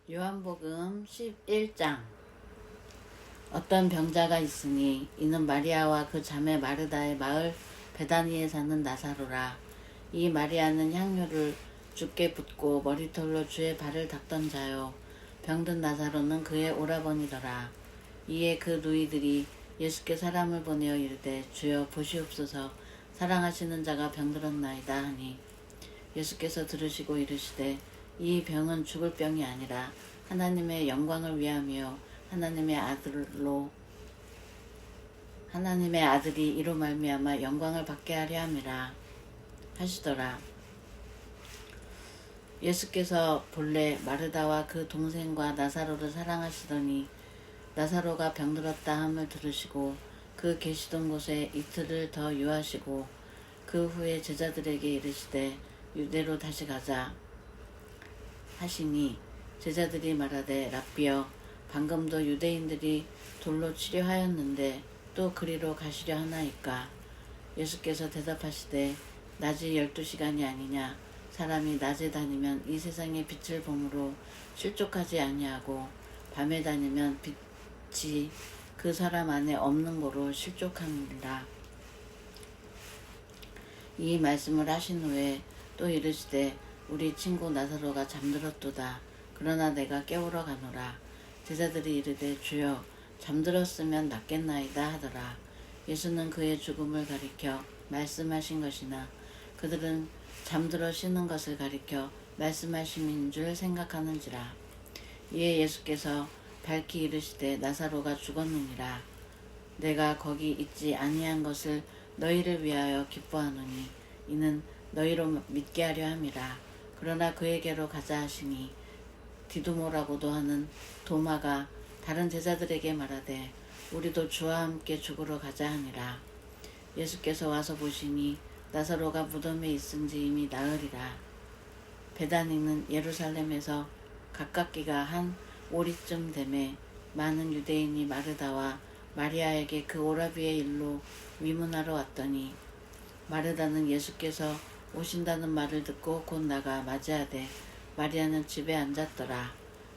요한복음 11장. 어떤 병자가 있으니 이는 마리아와 그 자매 마르다의 마을 베다니에 사는 나사로라. 이 마리아는 향유를 주께 붓고 머리털로 주의 발을 닦던 자요, 병든 나사로는 그의 오라버니더라. 이에 그 누이들이 예수께 사람을 보내어 이르되, 주여 보시옵소서, 사랑하시는 자가 병들었나이다 하니, 예수께서 들으시고 이르시되, 이 병은 죽을 병이 아니라 하나님의 영광을 위함이요 하나님의 아들이 이로 말미암아 영광을 받게 하려 함이라 하시더라. 예수께서 본래 마르다와 그 동생과 나사로를 사랑하시더니 나사로가 병들었다 함을 들으시고 그 계시던 곳에 이틀을 더 유하시고 그 후에 제자들에게 이르시되, 유대로 다시 가자 하시니, 제자들이 말하되, 랍비여, 방금도 유대인들이 돌로 치려하였는데 또 그리로 가시려 하나이까? 예수께서 대답하시되, 낮이 12시간이 아니냐? 사람이 낮에 다니면 이 세상의 빛을 보므로 실족하지 아니하고 밤에 다니면 빛이 그 사람 안에 없는 거로 실족하느니라. 이 말씀을 하신 후에 또 이르시되, 우리 친구 나사로가 잠들었도다. 그러나 내가 깨우러 가노라. 제자들이 이르되, 주여, 잠들었으면 낫겠나이다 하더라. 예수는 그의 죽음을 가리켜 말씀하신 것이나 그들은 잠들어 쉬는 것을 가리켜 말씀하심인 줄 생각하는지라. 이에 예수께서 밝히 이르시되, 나사로가 죽었느니라. 내가 거기 있지 아니한 것을 너희를 위하여 기뻐하노니 이는 너희로 믿게 하려 함이라. 그러나 그에게로 가자 하시니, 디두모라고도 하는 도마가 다른 제자들에게 말하되, 우리도 주와 함께 죽으러 가자 하니라. 예수께서 와서 보시니 나사로가 무덤에 있은지 이미 나흘이라. 베다니는 예루살렘에서 가깝기가 한 오리쯤 되매 많은 유대인이 마르다와 마리아에게 그 오라비의 일로 위문하러 왔더니, 마르다는 예수께서 오신다는 말을 듣고 곧 나가 맞이하되 마리아는 집에 앉았더라.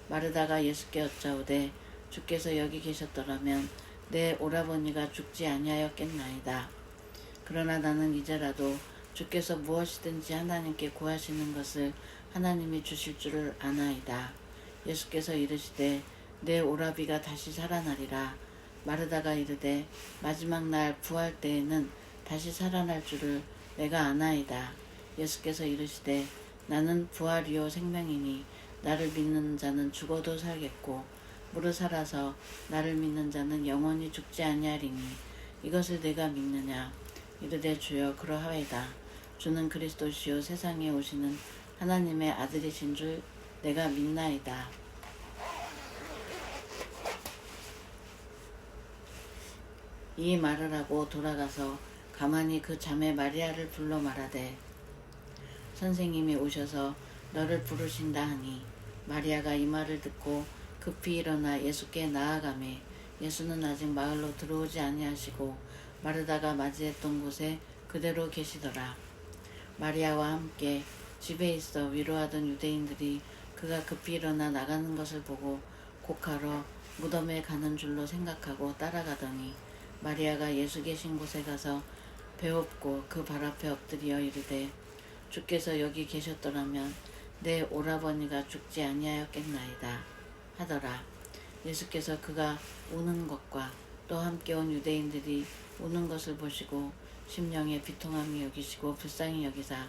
마르다가 예수께 여짜오되, 주께서 여기 계셨더라면 내 오라버니가 죽지 아니하였겠나이다. 그러나 나는 이제라도 주께서 무엇이든지 하나님께 구하시는 것을 하나님이 주실 줄을 아나이다. 예수께서 이르시되, 내 오라비가 다시 살아나리라. 마르다가 이르되, 마지막 날 부활 때에는 다시 살아날 줄을 내가 아나이다. 예수께서 이르시되, 나는 부활이요 생명이니 나를 믿는 자는 죽어도 살겠고 무릇 살아서 나를 믿는 자는 영원히 죽지 아니하리니 이것을 내가 믿느냐? 이르되, 주여, 그러하이다. 주는 그리스도시요 세상에 오시는 하나님의 아들이신 줄 내가 믿나이다. 이 말을 하고 돌아가서 가만히 그 자매 마리아를 불러 말하되, 선생님이 오셔서 너를 부르신다 하니, 마리아가 이 말을 듣고 급히 일어나 예수께 나아가매, 예수는 아직 마을로 들어오지 아니하시고 마르다가 맞이했던 곳에 그대로 계시더라. 마리아와 함께 집에 있어 위로하던 유대인들이 그가 급히 일어나 나가는 것을 보고 곡하러 무덤에 가는 줄로 생각하고 따라가더니, 마리아가 예수 계신 곳에 가서 배엎고 그 발 앞에 엎드려 이르되, 주께서 여기 계셨더라면 내 오라버니가 죽지 아니하였겠나이다 하더라. 예수께서 그가 우는 것과 또 함께 온 유대인들이 우는 것을 보시고 심령에 비통함이 여기시고 불쌍히 여기사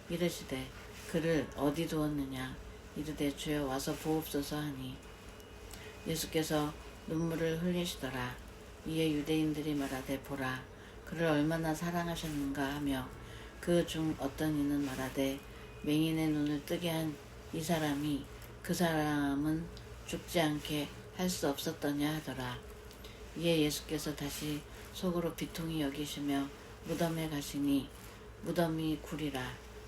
이르시되, 그를 어디 두었느냐? 이르되, 주여, 와서 보옵소서 하니, 예수께서 눈물을 흘리시더라. 이에 유대인들이 말하되, 보라, 그를 얼마나 사랑하셨는가 하며, 그 중 어떤 이는 말하되, 맹인의 눈을 뜨게 한 이 사람이 그 사람은 죽지 않게 할 수 없었더냐 하더라. 이에 예수께서 다시 속으로 비통히 여기시며 무덤에 가시니 무덤이 굴이라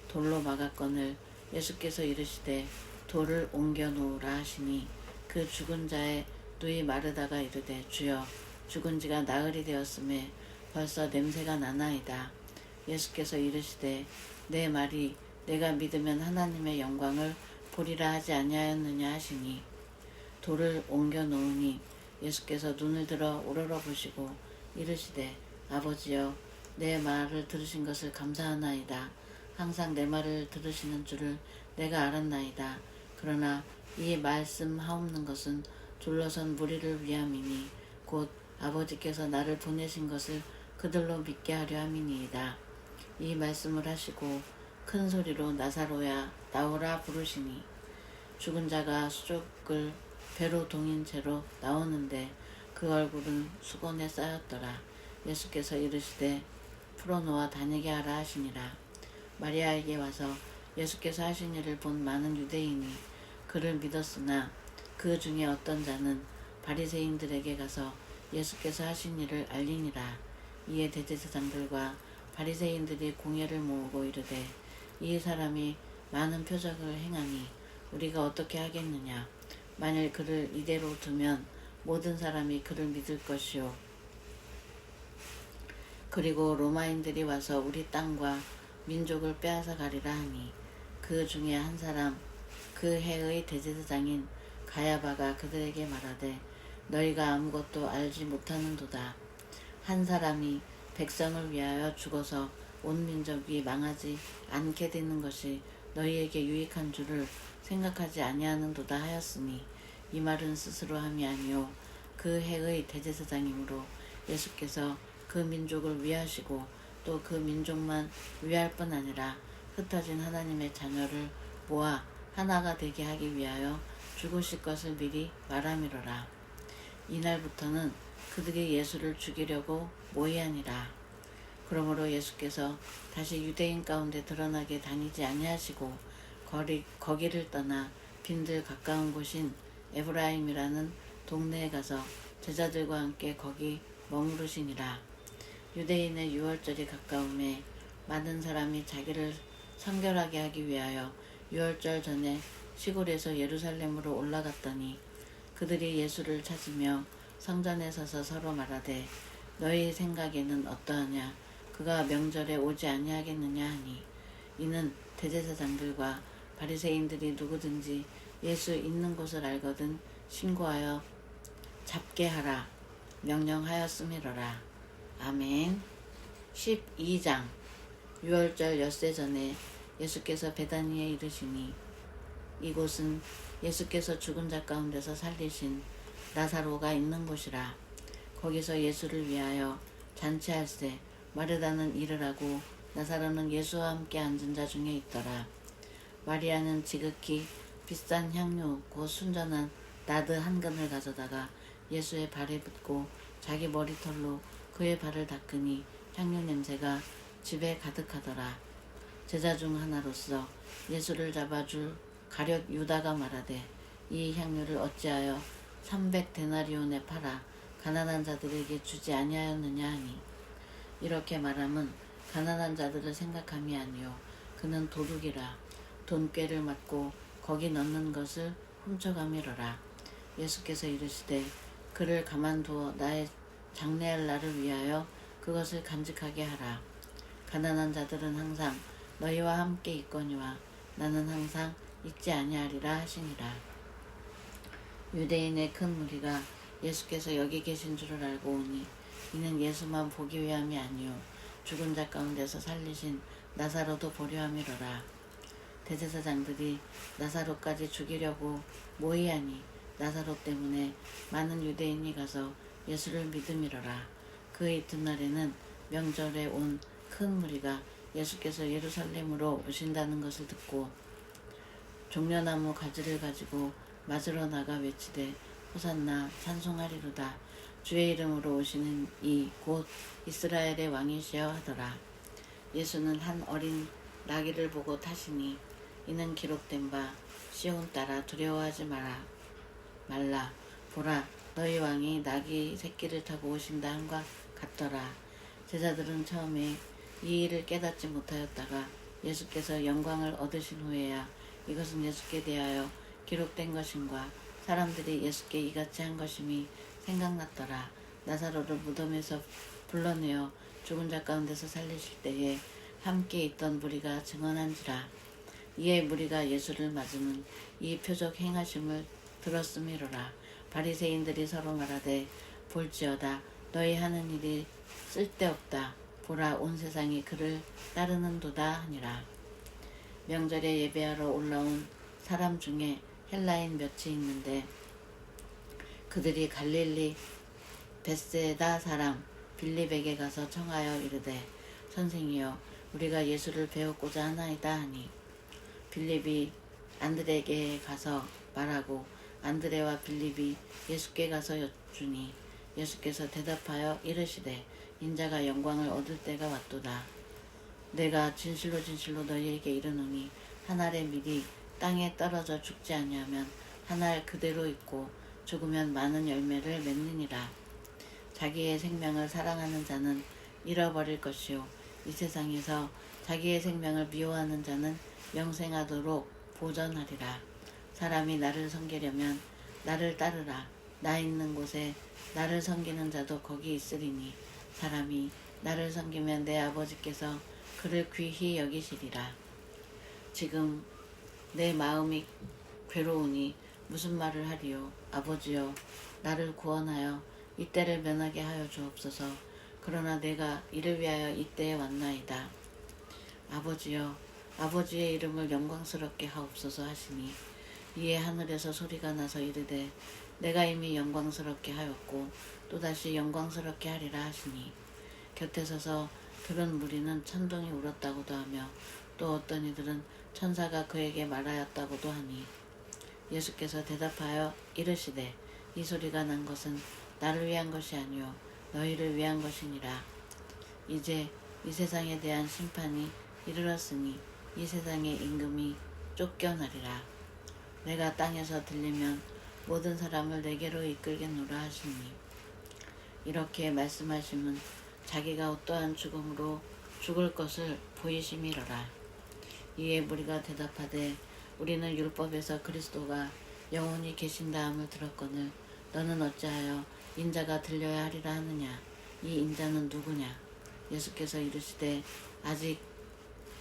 돌로 막았거늘 예수께서 이르시되, 돌을 옮겨 놓으라 하시니, 그 죽은 자의 누이 마르다가 이르되, 주여, 죽은 지가 나흘이 되었음에 벌써 냄새가 나나이다. 예수께서 이르시되, 내 말이 내가 믿으면 하나님의 영광을 보리라 하지 아니하였느냐 하시니, 돌을 옮겨 놓으니 예수께서 눈을 들어 우러러 보시고 이르시되 아버지여 내 말을 들으신 것을 감사하나이다. 항상 내 말을 들으시는 줄을 내가 알았나이다. 그러나 이 말씀하옵는 것은 둘러선 무리를 위함이니 곧 아버지께서 나를 보내신 것을 그들로 믿게 하려 함이니이다. 이 말씀을 하시고 큰 소리로 나사로야 나오라 부르시니 죽은 자가 수족을 배로 동인 채로 나오는데 그 얼굴은 수건에 쌓였더라. 예수께서 이르시되 풀어놓아 다니게 하라 하시니라. 마리아에게 와서 예수께서 하신 일을 본 많은 유대인이 그를 믿었으나 그 중에 어떤 자는 바리새인들에게 가서 예수께서 하신 일을 알리니라. 이에 대제사장들과 바리새인들이 공회를 모으고 이르되 이 사람이 많은 표적을 행하니 우리가 어떻게 하겠느냐. 만일 그를 이대로 두면 모든 사람이 그를 믿을 것이요 그리고 로마인들이 와서 우리 땅과 민족을 빼앗아 가리라 하니 그 중에 한 사람 그 해의 대제사장인 가야바가 그들에게 말하되 너희가 아무것도 알지 못하는도다. 한 사람이 백성을 위하여 죽어서 온 민족이 망하지 않게 되는 것이 너희에게 유익한 줄을 생각하지 아니하는도다 하였으니 이 말은 스스로 함이 아니요 그 해의 대제사장이므로 예수께서 그 민족을 위하시고 또 그 민족만 위할 뿐 아니라 흩어진 하나님의 자녀를 모아 하나가 되게 하기 위하여 죽으실 것을 미리 말함이로라. 이날부터는 그들이 예수를 죽이려고 모의하니라. 그러므로 예수께서 다시 유대인 가운데 드러나게 다니지 아니하시고 거기를 떠나 빈들 가까운 곳인 에브라임이라는 동네에 가서 제자들과 함께 거기 머무르시니라. 유대인의 유월절이 가까움에 많은 사람이 자기를 성결하게 하기 위하여 유월절 전에 시골에서 예루살렘으로 올라갔더니 그들이 예수를 찾으며 성전에 서서 서로 말하되 너희 생각에는 어떠하냐. 그가 명절에 오지 아니하겠느냐 하니 이는 대제사장들과 바리새인들이 누구든지 예수 있는 곳을 알거든 신고하여 잡게 하라 명령하였음이로라. 아멘. 12장. 유월절 엿새 전에 예수께서 베다니에 이르시니 이곳은 예수께서 죽은 자 가운데서 살리신 나사로가 있는 곳이라. 거기서 예수를 위하여 잔치할세 마르다는 일을 하고 나사로는 예수와 함께 앉은 자 중에 있더라. 마리아는 지극히 비싼 향료 곧 순전한 나드 한 근을 가져다가 예수의 발에 붓고 자기 머리털로 그의 발을 닦으니 향료 냄새가 집에 가득하더라. 제자 중 하나로서 예수를 잡아줄 가룟 유다가 말하되 이 향료를 어찌하여 300데나리온에 팔아 가난한 자들에게 주지 아니하였느냐 하니 이렇게 말함은 가난한 자들을 생각함이 아니요 그는 도둑이라 돈꾀를 맞고 거기 넣는 것을 훔쳐가미로라. 예수께서 이르시되 그를 가만두어 나의 장래할 날을 위하여 그것을 간직하게 하라. 가난한 자들은 항상 너희와 함께 있거니와 나는 항상 있지 아니하리라 하시니라. 유대인의 큰 무리가 예수께서 여기 계신 줄을 알고 오니 이는 예수만 보기 위함이 아니요 죽은 자 가운데서 살리신 나사로도 보려 함이로라. 대제사장들이 나사로까지 죽이려고 모의하니 나사로 때문에 많은 유대인이 가서 예수를 믿음이로라. 그 이튿날에는 명절에 온 큰 무리가 예수께서 예루살렘으로 오신다는 것을 듣고 종려나무 가지를 가지고 맞으러 나가 외치되 호산나 찬송하리로다. 주의 이름으로 오시는 이 곧 이스라엘의 왕이시여 하더라. 예수는 한 어린 나귀를 보고 타시니 이는 기록된 바 시온 딸아 두려워하지 말라. 보라 너희 왕이 나귀 새끼를 타고 오신다 함과 같더라. 제자들은 처음에 이 일을 깨닫지 못하였다가 예수께서 영광을 얻으신 후에야 이것은 예수께 대하여 기록된 것임과 사람들이 예수께 이같이 한 것임이 생각났더라. 나사로를 무덤에서 불러내어 죽은 자 가운데서 살리실 때에 함께 있던 무리가 증언한지라. 이에 무리가 예수를 맞으면 이 표적 행하심을 들었음이로라. 바리새인들이 서로 말하되 볼지어다 너희 하는 일이 쓸데없다. 보라 온 세상이 그를 따르는도다 하니라. 명절에 예배하러 올라온 사람 중에 헬라인 몇이 있는데 그들이 갈릴리 벳세다 사람 빌립에게 가서 청하여 이르되 선생이여 우리가 예수를 배우고자 하나이다 하니 빌립이 안드레에게 가서 말하고 안드레와 빌립이 예수께 가서 여쭈니 예수께서 대답하여 이르시되 인자가 영광을 얻을 때가 왔도다. 내가 진실로 진실로 너희에게 이르노니 한 알의 밀이 땅에 떨어져 죽지 아니하면 한 알 그대로 있고 죽으면 많은 열매를 맺느니라. 자기의 생명을 사랑하는 자는 잃어버릴 것이요 이 세상에서 자기의 생명을 미워하는 자는 영생하도록 보전하리라. 사람이 나를 섬기려면 나를 따르라. 나 있는 곳에 나를 섬기는 자도 거기 있으리니 사람이 나를 섬기면 내 아버지께서 그를 귀히 여기시리라. 지금 내 마음이 괴로우니 무슨 말을 하리요. 아버지여 나를 구원하여 이때를 면하게 하여 주옵소서. 그러나 내가 이를 위하여 이때에 왔나이다. 아버지여 아버지의 이름을 영광스럽게 하옵소서 하시니 이에 하늘에서 소리가 나서 이르되 내가 이미 영광스럽게 하였고 또다시 영광스럽게 하리라 하시니 곁에 서서 들은 무리는 천둥이 울었다고도 하며 또 어떤 이들은 천사가 그에게 말하였다고도 하니 예수께서 대답하여 이르시되 이 소리가 난 것은 나를 위한 것이 아니요 너희를 위한 것이니라. 이제 이 세상에 대한 심판이 이르렀으니 이 세상의 임금이 쫓겨나리라. 내가 땅에서 들리면 모든 사람을 내게로 이끌겠노라 하시니 이렇게 말씀하심은 자기가 어떠한 죽음으로 죽을 것을 보이심이로라. 이에 무리가 대답하되 우리는 율법에서 그리스도가 영원히 계신다함을 들었거늘 너는 어찌하여 인자가 들려야 하리라 하느냐. 이 인자는 누구냐. 예수께서 이르시되 아직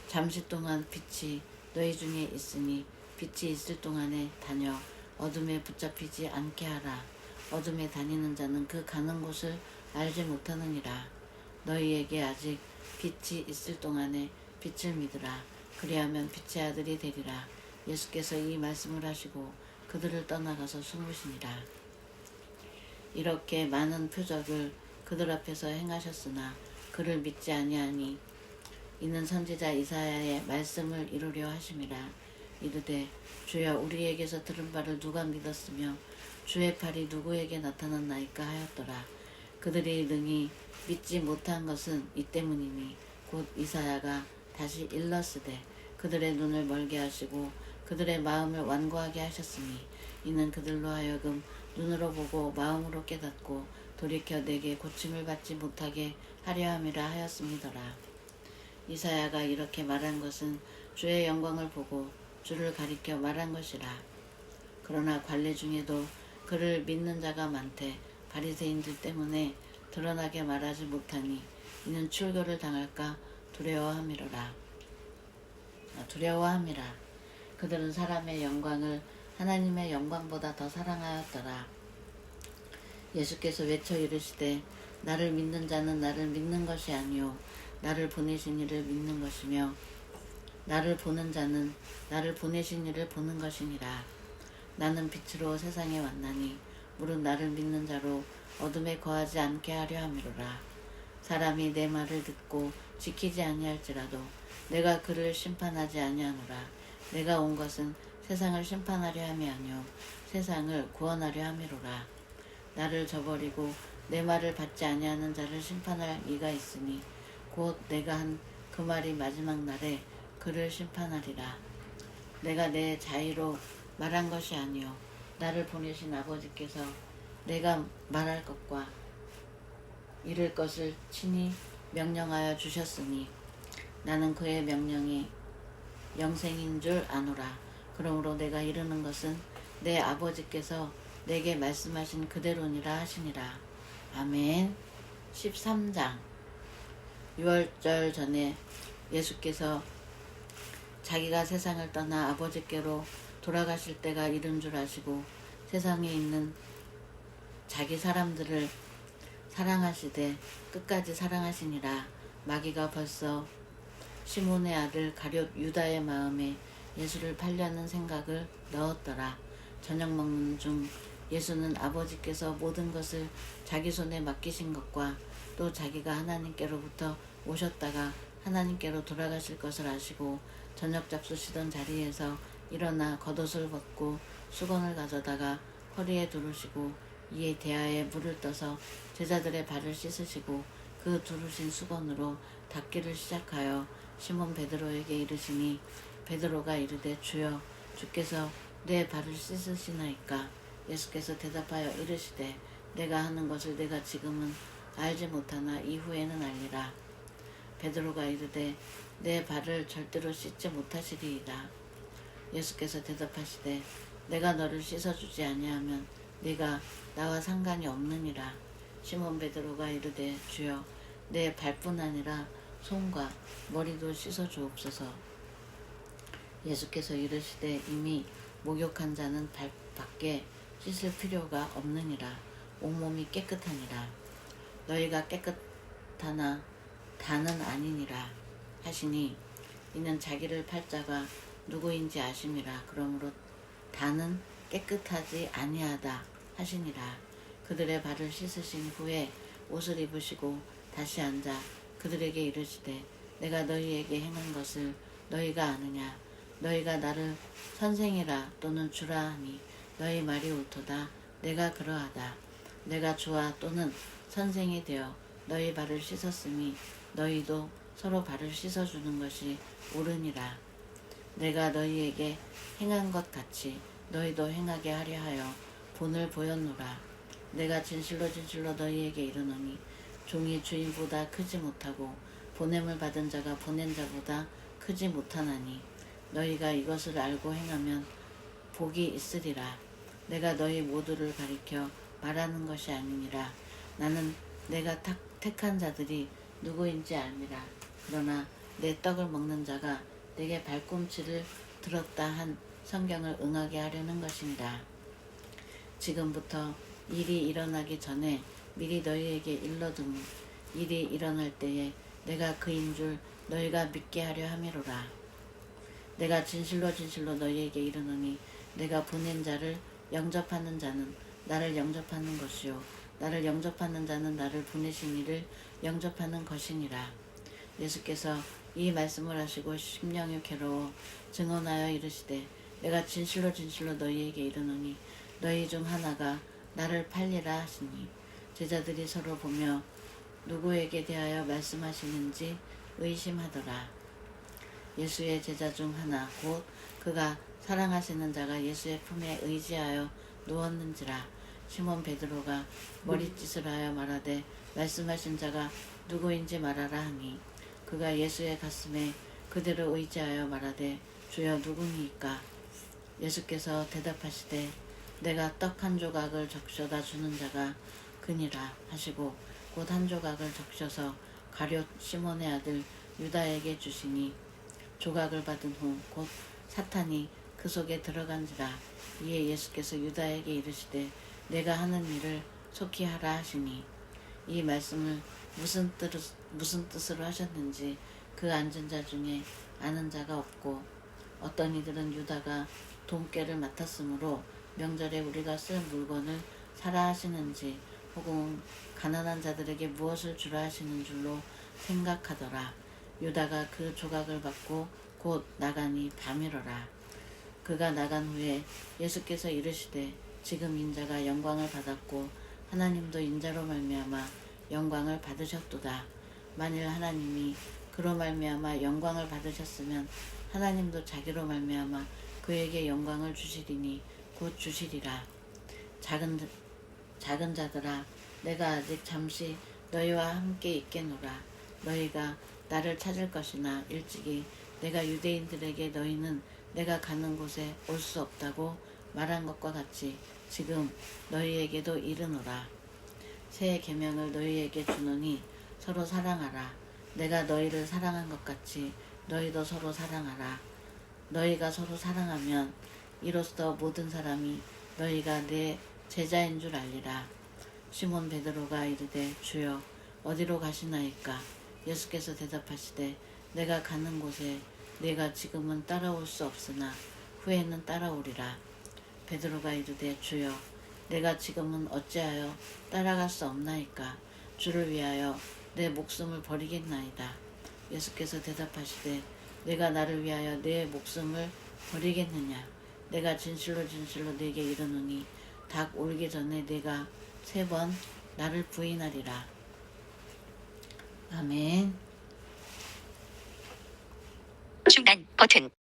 잠시 동안 빛이 너희 중에 있으니 빛이 있을 동안에 다녀 어둠에 붙잡히지 않게 하라. 어둠에 다니는 자는 그 가는 곳을 알지 못하느니라. 너희에게 아직 빛이 있을 동안에 빛을 믿으라. 그리하면 빛의 아들이 되리라. 예수께서 이 말씀을 하시고 그들을 떠나가서 숨으시니라. 이렇게 많은 표적을 그들 앞에서 행하셨으나 그를 믿지 아니하니 이는 선지자 이사야의 말씀을 이루려 하심이라. 이르되 주여 우리에게서 들은 바를 누가 믿었으며 주의 팔이 누구에게 나타났나이까 하였더라. 그들이 능히 믿지 못한 것은 이 때문이니 곧 이사야가 다시 일렀으되 그들의 눈을 멀게 하시고 그들의 마음을 완고하게 하셨으니 이는 그들로 하여금 눈으로 보고 마음으로 깨닫고 돌이켜 내게 고침을 받지 못하게 하려 함이라 하였음이더라. 이사야가 이렇게 말한 것은 주의 영광을 보고 주를 가리켜 말한 것이라. 그러나 관리 중에도 그를 믿는 자가 많되 바리새인들 때문에 드러나게 말하지 못하니 이는 출교를 당할까 두려워함이라. 그들은 사람의 영광을 하나님의 영광보다 더 사랑하였더라. 예수께서 외쳐 이르시되 나를 믿는 자는 나를 믿는 것이 아니요 나를 보내신 이를 믿는 것이며 나를 보는 자는 나를 보내신 이를 보는 것이니라. 나는 빛으로 세상에 왔나니 무릇 나를 믿는 자로 어둠에 거하지 않게 하려 함이로라. 사람이 내 말을 듣고 지키지 아니할지라도 내가 그를 심판하지 아니하노라. 내가 온 것은 세상을 심판하려 함이 아니요 세상을 구원하려 함이로라. 나를 저버리고 내 말을 받지 아니하는 자를 심판할 이가 있으니 곧 내가 한 그 말이 마지막 날에 그를 심판하리라. 내가 내 자의로 말한 것이 아니요 나를 보내신 아버지께서 내가 말할 것과 이를 것을 친히 명령하여 주셨으니 나는 그의 명령이 영생인 줄 아노라. 그러므로 내가 이르는 것은 내 아버지께서 내게 말씀하신 그대로니라 하시니라. 아멘. 13장. 유월절 전에 예수께서 자기가 세상을 떠나 아버지께로 돌아가실 때가 이른 줄 아시고 세상에 있는 자기 사람들을 사랑하시되 끝까지 사랑하시니라. 마귀가 벌써 시몬의 아들 가룟 유다의 마음에 예수를 팔려는 생각을 넣었더라. 저녁 먹는 중 예수는 아버지께서 모든 것을 자기 손에 맡기신 것과 또 자기가 하나님께로부터 오셨다가 하나님께로 돌아가실 것을 아시고 저녁 잡수시던 자리에서 일어나 겉옷을 벗고 수건을 가져다가 허리에 두르시고 이에 대하에 물을 떠서 제자들의 발을 씻으시고 그 두르신 수건으로 닦기를 시작하여 시몬 베드로에게 이르시니 베드로가 이르되 주여 주께서 내 발을 씻으시나이까. 예수께서 대답하여 이르시되 내가 하는 것을 내가 지금은 알지 못하나 이후에는 알리라. 베드로가 이르되 내 발을 절대로 씻지 못하시리이다. 예수께서 대답하시되 내가 너를 씻어주지 아니하면 네가 나와 상관이 없느니라. 시몬 베드로가 이르되 주여 내 발뿐 아니라 손과 머리도 씻어주옵소서. 예수께서 이르시되 이미 목욕한 자는 발밖에 씻을 필요가 없느니라. 온몸이 깨끗하니라. 너희가 깨끗하나 다는 아니니라 하시니 이는 자기를 팔 자가 누구인지 아심이라. 그러므로 다는 깨끗하지 아니하다 하시니라. 그들의 발을 씻으신 후에 옷을 입으시고 다시 앉아 그들에게 이르시되 내가 너희에게 행한 것을 너희가 아느냐. 너희가 나를 선생이라 또는 주라 하니 너희 말이 옳도다. 내가 그러하다. 내가 주와 또는 선생이 되어 너희 발을 씻었으니 너희도 서로 발을 씻어주는 것이 옳으니라. 내가 너희에게 행한 것 같이 너희도 행하게 하려 하여 본을 보였노라. 내가 진실로 진실로 너희에게 이르노니 종이 주인보다 크지 못하고 보냄을 받은 자가 보낸 자보다 크지 못하나니 너희가 이것을 알고 행하면 복이 있으리라. 내가 너희 모두를 가리켜 말하는 것이 아니니라. 나는 내가 택한 자들이 누구인지 알미라. 그러나 내 떡을 먹는 자가 내게 발꿈치를 들었다 한 성경을 응하게 하려는 것이니라. 지금부터 일이 일어나기 전에 미리 너희에게 일러두니 일이 일어날 때에 내가 그인 줄 너희가 믿게 하려 함이로라. 내가 진실로 진실로 너희에게 이르노니 내가 보낸 자를 영접하는 자는 나를 영접하는 것이요 나를 영접하는 자는 나를 보내신 이를 영접하는 것이니라. 예수께서 이 말씀을 하시고 심령이 괴로워 증언하여 이르시되 내가 진실로 진실로 너희에게 이르노니 너희 중 하나가 나를 팔리라 하시니 제자들이 서로 보며 누구에게 대하여 말씀하시는지 의심하더라. 예수의 제자 중 하나 곧 그가 사랑하시는 자가 예수의 품에 의지하여 누웠는지라. 시몬 베드로가 머리짓을 하여 말하되 말씀하신 자가 누구인지 말하라 하니 그가 예수의 가슴에 그대로 의지하여 말하되 주여 누구니이까. 예수께서 대답하시되 내가 떡 한 조각을 적셔다 주는 자가 그니라 하시고 곧 한 조각을 적셔서 가룟 시몬의 아들 유다에게 주시니 조각을 받은 후 곧 사탄이 그 속에 들어간지라. 이에 예수께서 유다에게 이르시되 내가 하는 일을 속히 하라 하시니 이 말씀을 무슨 뜻으로 하셨는지 그 앉은 자 중에 아는 자가 없고 어떤 이들은 유다가 돈꾀를 맡았으므로 명절에 우리가 쓸 물건을 사라 하시는지 혹은 가난한 자들에게 무엇을 주라 하시는 줄로 생각하더라. 유다가 그 조각을 받고 곧 나가니 밤이러라. 그가 나간 후에 예수께서 이르시되 지금 인자가 영광을 받았고 하나님도 인자로 말미암아 영광을 받으셨도다. 만일 하나님이 그로 말미암아 영광을 받으셨으면 하나님도 자기로 말미암아 그에게 영광을 주시리니 곧 주시리라. 작은 자들아 내가 아직 잠시 너희와 함께 있겠노라. 너희가 나를 찾을 것이나 일찍이 내가 유대인들에게 너희는 내가 가는 곳에 올 수 없다고 말한 것과 같이 지금 너희에게도 이르노라. 새 계명을 너희에게 주노니 서로 사랑하라. 내가 너희를 사랑한 것 같이 너희도 서로 사랑하라. 너희가 서로 사랑하면 이로써 모든 사람이 너희가 내 제자인 줄 알리라. 시몬 베드로가 이르되 주여 어디로 가시나이까? 예수께서 대답하시되 내가 가는 곳에 네가 지금은 따라올 수 없으나 후에는 따라오리라. 베드로가 이르되 주여 내가 지금은 어찌하여 따라갈 수 없나이까? 주를 위하여 내 목숨을 버리겠나이다. 예수께서 대답하시되 내가 나를 위하여 내 목숨을 버리겠느냐? 내가 진실로 진실로 네게 이르노니 닭 울기 전에 네가 3번 나를 부인하리라. 아멘. 중단 버튼.